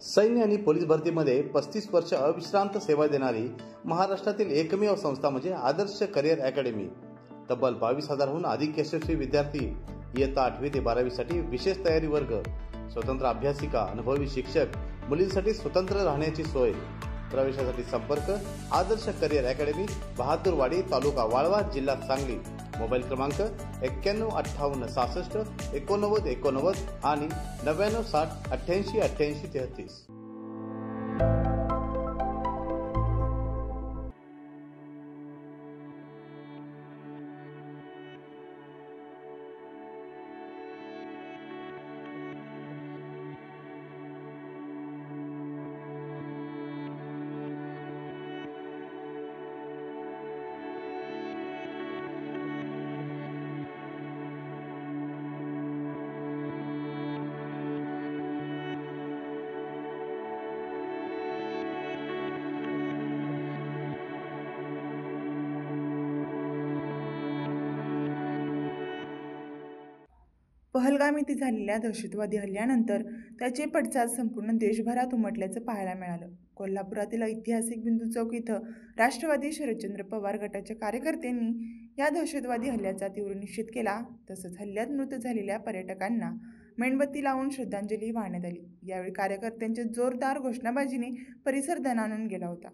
सैन्य आणि पोलीस भरतीमध्ये 35 वर्ष अविश्रांत सेवा देणारी महाराष्ट्रातील एकमेव संस्था म्हणजे आदर्श करिअर अकॅडमी। तब्बल 22,000हून अधिक यशस्वी विद्यार्थी इयत्ता 8वी ते 12वी साठी विशेष तयारी वर्ग, स्वतंत्र अभ्यासिका, अनुभवी शिक्षक, मुलींसाठी स्वतंत्र राहण्याची सोय। प्रवेशासाठी संपर्क आदर्श करिअर अकॅडमी, बहादूरवाडी, तालुका वाळवा, जिल्हा सांगली। मोबाईल क्रमांक 9158668989 आणि 9960888833। पहलगाम येथे झालेल्या दहशतवादी हल्ल्यानंतर त्याचे पडसाद संपूर्ण देशभरात उमटल्याचं पाहायला मिळालं। कोल्हापुरातील ऐतिहासिक बिंदू चौक इथं राष्ट्रवादी शरदचंद्र पवार गटाच्या कार्यकर्त्यांनी या दहशतवादी हल्ल्याचा तीव्र निषेध केला। तसंच हल्ल्यात मृत झालेल्या पर्यटकांना मेणबत्ती लावून श्रद्धांजली वाहण्यात आली। यावेळी कार्यकर्त्यांच्या जोरदार घोषणाबाजीने परिसर दणाणून गेला होता।